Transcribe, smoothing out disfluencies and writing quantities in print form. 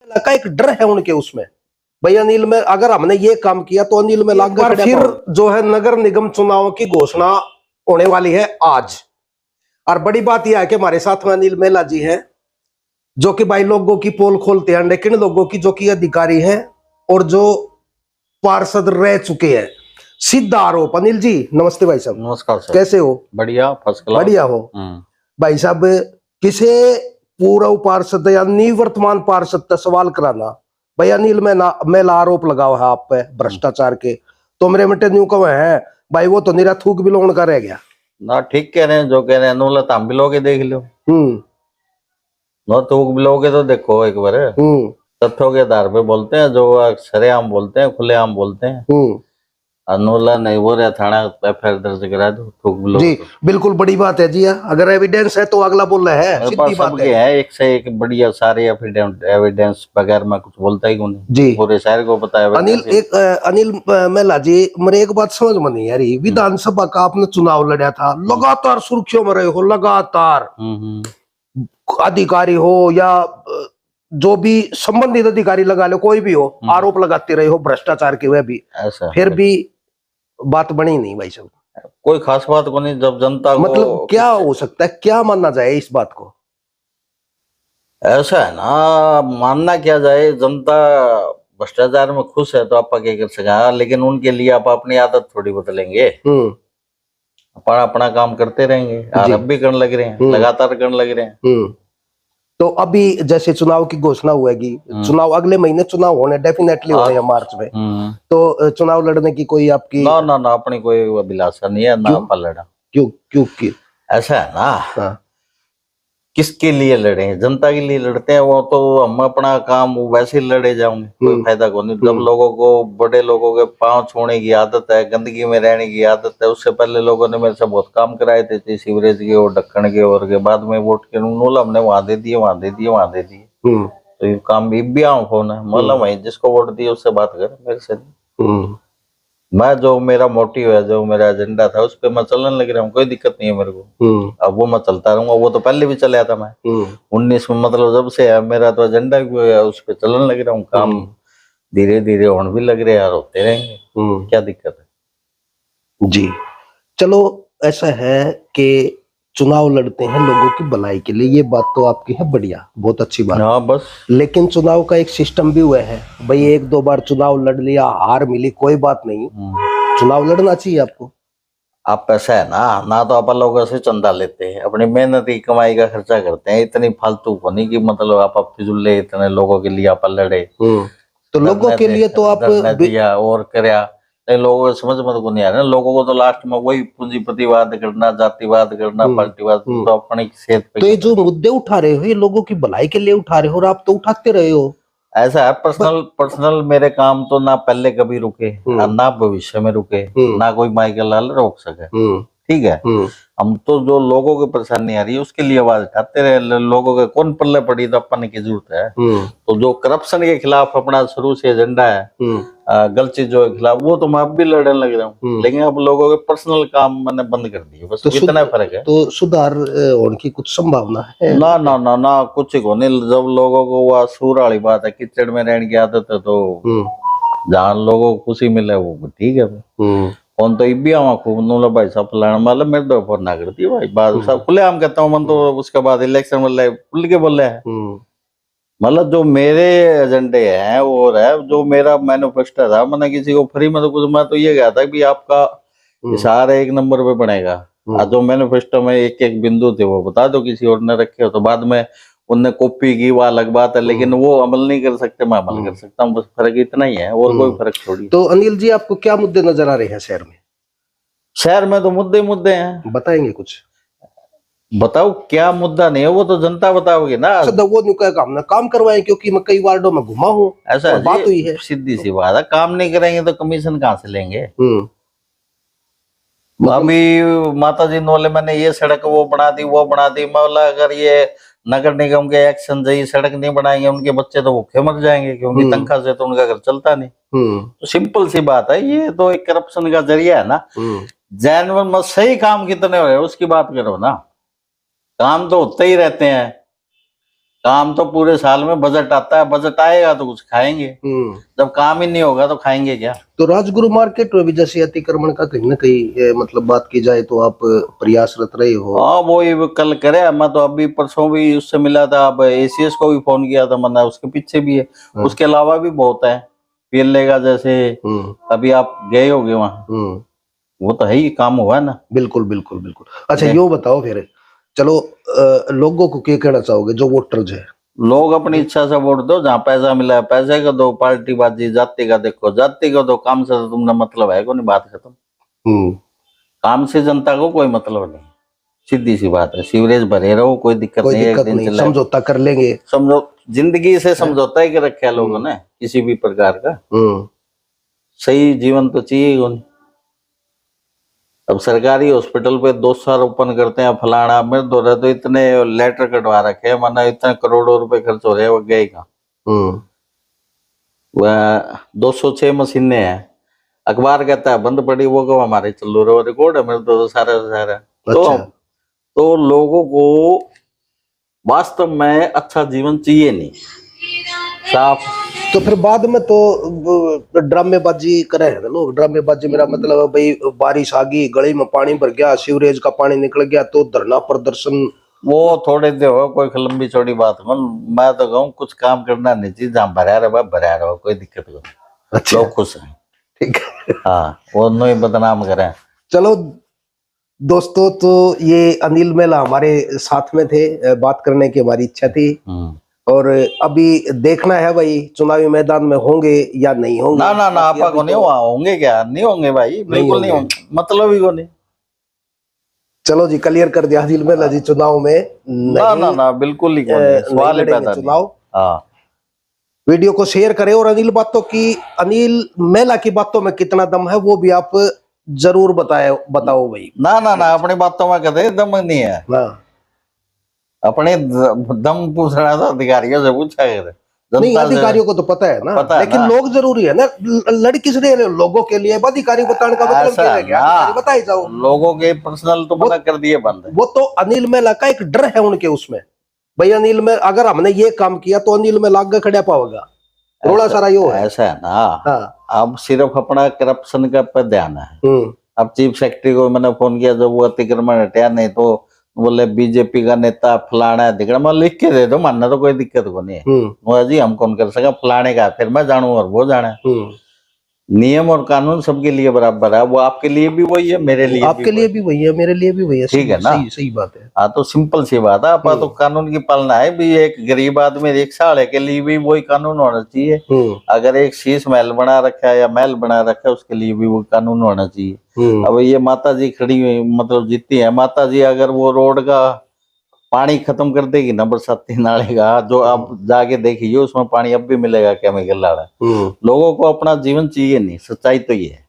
का एक डर है उनके उसमें, भाई अनिल में अगर हमने ये काम किया तो अनिल में लाग गया। फिर जो है नगर निगम चुनाव की घोषणा होने वाली है आज, और बड़ी बात यह है कि हमारे साथ में अनिल मेला जी हैं, जो कि भाई लोगों की पोल खोलते हैं, लेकिन लोगों की जो कि अधिकारी हैं और जो पार्षद रह चुके हैं। सीधा आरोप। अनिल जी नमस्ते भाई साहब। नमस्कार सर। कैसे हो? बढ़िया, फर्स्ट क्लास। बढ़िया हो भाई साहब। किसे पूर्व पार्षद या निवर्तमान पार्षद तक सवाल कराना, भाई अनिल मेला आरोप लगाओ है आप पे भ्रष्टाचार के, तो मेरे मिटे न्यू कवे हैं भाई वो तो निरा थूक बिलोण का रह गया ना। ठीक कह रहे हैं, जो कह रहे हैं नूलत हम बिलोगे देख लो। ना थूक बिलोगे तो देखो एक बार तथ्यों के आधार पे बोलते हैं, जो सरेआम बोलते हैं, खुलेआम बोलते हैं। अनोला नहीं वो रहा थाना एफआईआर दर्ज करा दो, थूक बिलोगे जी। बिल्कुल बड़ी बात है जी। अगर एविडेंस है तो अगला बोल रहा है, सीधी बात है। एक से एक बढ़िया सारे एविडेंस बगैर मैं कुछ बोलता ही नहीं जी। पूरे शहर को पता है। अनिल मेला जी मेरे एक बात समझ में नहीं आ रही, विधानसभा का आपने चुनाव लड़ा था, लगातार सुर्खियों में रहे हो, लगातार अधिकारी हो या जो भी संबंधित अधिकारी लगा लो, कोई भी हो, आरोप लगाते रहे हो भ्रष्टाचार के, वह भी फिर भी बात बनी नहीं भाई साहब। कोई खास बात को नहीं। जब जनता को मतलब क्या हो सकता है, क्या मानना जाए इस बात को? ऐसा है ना, मानना क्या जाए, जनता भ्रष्टाचार में खुश है तो आप क्या कर सकें, लेकिन उनके लिए आप अपनी आदत थोड़ी बदलेंगे। अपना काम करते रहेंगे, अब भी करने लग रहे हैं, लगातार करने लग रहे हैं। तो अभी जैसे चुनाव की घोषणा हुएगी, चुनाव अगले महीने चुनाव होने डेफिनेटली हो रहे हैं मार्च में, तो चुनाव लड़ने की कोई आपकी ना अपनी कोई अभिलाषा नहीं है ना आप लड़ा। क्यों ऐसा है ना, किसके लिए लड़े हैं? जनता के लिए लड़ते हैं। वो तो हम अपना काम वैसे ही लड़े जाओगे, कोई फायदा को नहीं। जब लोगों को, बड़े लोगों के पांव छूने की आदत है, गंदगी में रहने की आदत है, उससे पहले लोगों ने मेरे से बहुत काम कराए थे, सीवरेज के और ढक्कन के, और के बाद में वोट के नूल हमने वहां दे दिए, वहां दे दिए, वहां दे दिए। तो ये काम भी फोन है, मतलब वही जिसको वोट दिए उससे बात कर, मेरे से मैं जो मेरा मोटिव है, जो मेरा एजेंडा था, उस पर मैं चलने लग रहा हूँ, कोई दिक्कत नहीं है मेरे को। अब वो मैं चलता रहूंगा। वो तो पहले भी चला था मैं 19 में, मतलब जब से है मेरा तो एजेंडा भी है, उस पर चलने लग रहा हूँ। काम धीरे धीरे होने भी लग रहे हैं और होते रहेंगे। क्या दिक्कत है जी? चलो ऐसा है कि चुनाव लड़ते हैं लोगों की भलाई के लिए, ये बात तो आपकी है, बढ़िया, बहुत अच्छी बात। हाँ बस। लेकिन चुनाव का एक सिस्टम भी हुआ है भाई, एक दो बार चुनाव लड़ लिया, हार मिली, कोई बात नहीं, चुनाव लड़ना चाहिए आपको। आप पैसा है ना तो आप लोगों से चंदा लेते हैं, अपनी मेहनत की कमाई का खर्चा करते हैं, इतनी फालतू को नहीं कि मतलब आप फिजूल इतने लोगों के लिए आप लड़े। तो लोगों के लिए तो आप दिया और करया, लोगों को समझ मत को नहीं आ रहा। लोगों को तो लास्ट में वही पूंजीपतिवाद करना, जातिवाद करना, पार्टीवाद, तो अपनी सेहत पे। तो ये जो मुद्दे उठा रहे हो, ये लोगों की भलाई के लिए उठा रहे हो, और आप तो उठाते रहे हो। ऐसा है, पर्सनल मेरे काम तो ना पहले कभी रुके, ना भविष्य में रुके, ना कोई माइकल लाल रोक सके। ठीक है, हम तो जो लोगों की परेशानी आ रही है उसके लिए आवाज उठाते रहे। लोगों के कौन पल्ले पड़ी तो अपन की जरूरत है। तो जो करप्शन के खिलाफ अपना शुरू से एजेंडा है, गलत चीजों के खिलाफ, वो तो मैं अब भी लड़ने लग रहा हूँ। लेकिन अब लोगों के पर्सनल काम मैंने बंद कर दिए, बस इतना फर्क है। तो सुधार होने की कुछ संभावना है? ना कुछ को नहीं। जब लोगों को वह सूर वाली बात है, किचड़ में रहने की आदत है, तो जहाँ लोगों को खुशी मिले वो ठीक है। कौन तो भी आवा खूब नूला भाई साहब फलाना, मतलब मेरे तो फोन ना करती है भाई, बात सब खुले आम कहता हूँ मन। तो उसके बाद इलेक्शन मतलब खुल के बोले हैं, मतलब जो मेरे एजेंडे हैं वो है, जो मेरा मैनिफेस्टो था, मैंने किसी को फ्री में तो कुछ, मैं तो ये कहा था कि आपका इशारा एक नंबर पे बनेगा। जो मैनिफेस्टो में एक एक बिंदु थे वो बता दो, किसी और ने रखे हो तो बाद में उनने कॉपी की, वो अलग बात है, लेकिन वो अमल नहीं कर सकते, मैं अमल कर सकता हूँ, बस फर्क इतना ही है, और कोई फर्क थोड़ी। तो अनिल जी आपको क्या मुद्दे नजर आ रहे हैं शहर में? शहर में तो मुद्दे हैं। बताएंगे कुछ? बताओ क्या मुद्दा नहीं है, वो तो जनता बताओगे ना। वो नहीं कहेगा हमने काम करवाए, क्योंकि मैं कई वार्डों में घुमा हूँ, ऐसा बात हुई है। सीधी सी बात है, काम नहीं करेंगे तो कमीशन कहाँ से लेंगे? अभी माता जी नोले मैंने ये सड़क वो बना दी, वो बना दी, मौला अगर ये नगर निगम के एक्शन से सड़क नहीं बनाएंगे, उनके बच्चे तो भूखे मर जाएंगे, क्योंकि तनख्वाह से तो उनका घर चलता नहीं। तो सिंपल सी बात है, ये तो एक करप्शन का जरिया है ना। जैनवन में सही काम कितने हो रहे उसकी बात करो ना, काम तो होते ही रहते हैं। काम तो पूरे साल में बजट आता है, बजट आएगा तो कुछ खाएंगे, जब काम ही नहीं होगा तो खाएंगे क्या। तो राजगुरु मार्केट में भी जैसे अतिक्रमण का कहीं ना कहीं मतलब बात की जाए तो आप प्रयासरत रहे हो। हाँ वो ये कल करे, मैं तो अभी परसों भी उससे मिला था, अब एसीएस को भी फोन किया था, मैंने उसके पीछे भी है, उसके अलावा भी बहुत है। पीएलए का जैसे अभी आप गए होगे वहाँ, वो तो है ही, काम हुआ ना। बिल्कुल बिल्कुल बिल्कुल। अच्छा यो बताओ फिर, चलो लोगों को क्या कहना चाहोगे जो वोटर्स है? लोग अपनी इच्छा से वोट दो, जहाँ पैसा मिला है पैसे का दो, पार्टीबाजी जाति का देखो जाति का दो, काम से तो तुमने मतलब है को नहीं, बात खत्म। काम से जनता को कोई मतलब नहीं, सीधी सी बात है। सीवरेज भरे रहो, कोई दिक्कत नहीं, एक दिन चले, समझौता कर लेंगे। समझो, जिंदगी से समझौता ही रखा है लोगों ने किसी भी प्रकार का। सही जीवन तो चाहिए ही नहीं। अब सरकारी हॉस्पिटल पे दोषारोपण करते हैं, फलाना मेरे द्वारा तो इतने लेटर कटवा रखे हैं, माना इतने करोड़ों रुपए खर्च हो रहे हैं, वो गए कहाँ। वह 206 मशीनें हैं, अखबार कहता है बंद पड़ी, वो कब हमारे चलो रहे, रिकॉर्ड है मेरे तो सारा। अच्छा। तो लोगों को वास्तव में अच्छा जीवन चाहिए नहीं, साफ। तो फिर बाद में तो ड्रामेबाजी करे है लोग। ड्रामेबाजी मेरा मतलब है भाई, बारिश आ गई, गली में पानी भर गया, सीवरेज का पानी निकल गया तो धरना प्रदर्शन, वो थोड़े देर हो, कोई लंबी चौड़ी बात हो। मैं तो कहूँ कुछ काम करना नहीं चाहिए, जहाँ भरा रहो कोई दिक्कत नहीं। अच्छा, लोग खुश हैं, ठीक है। हाँ, वो नहीं बदनाम करें। चलो दोस्तों, तो ये अनिल मेला हमारे साथ में थे, बात करने की हमारी इच्छा थी, और अभी देखना है भाई चुनावी मैदान में होंगे या नहीं होंगे। ना ना ना, आपा को नहीं वहाँ होंगे, क्या नहीं होंगे भाई, बिल्कुल नहीं होंगे, मतलब ही को नहीं। चलो जी, क्लियर कर दिया, अनिल मेला जी चुनाव में ना ना ना, बिल्कुल ही सवाल ही पैदा चुनाव। हाँ, वीडियो को शेयर करें, और अनिल मेला की बातों में कितना दम है वो भी आप जरूर बताओ भाई। ना ना ना, अपनी बातों में कहते दम नहीं है, अपने दम पूछना था अधिकारियों से पूछा कर। नहीं, अधिकारियों को तो पता है ना, लेकिन लोग जरूरी है ना, लड़ किस लिए लोगों के लिए, अधिकारी बताने का मतलब क्या है? अधिकारी बताए जाओ, लोगों के पर्सनल तो मना कर दिए बंद। वो तो अनिल मेला का एक डर है उनके उसमें, भाई अनिल में अगर हमने ये काम किया तो अनिल में लाग खड़ा पाओगा, थोड़ा सारा यो है। ऐसा है ना। अब सिर्फ अपना करप्शन का पर ध्यान है। अब चीफ सेक्रेटरी को मैंने फोन किया, जब वो अतिक्रमण हटाया, नहीं तो बोले बीजेपी का नेता फलाना है दिखना, मैं लिख के दे दो, मानना तो कोई दिक्कत को नहीं है। जी हम कौन कर सका, फलाने का फिर मैं जानू और वो जाने। नियम और कानून सबके लिए बराबर है, वो आपके लिए भी वही है, मेरे लिए आपके लिए भी वही है, मेरे लिए भी वही है, ठीक है ना। सही बात है। हाँ, तो सिंपल सी बात है, आप तो कानून की पालना है भी। एक गरीब आदमी रिक्शा वाले के लिए भी वही कानून होना चाहिए। अगर एक शीश महल बना रखा है या महल बना रखा है, उसके लिए भी वो कानून होना चाहिए। अब ये माता जी खड़ी हुई, मतलब जीती है माता जी, अगर वो रोड का पानी खत्म कर देगी ना, बरसाती नाले का, जो आप जाके देखिए उसमें पानी अब भी मिलेगा केमिकल वाला। लोगों को अपना जीवन चाहिए नहीं, सच्चाई तो ये है।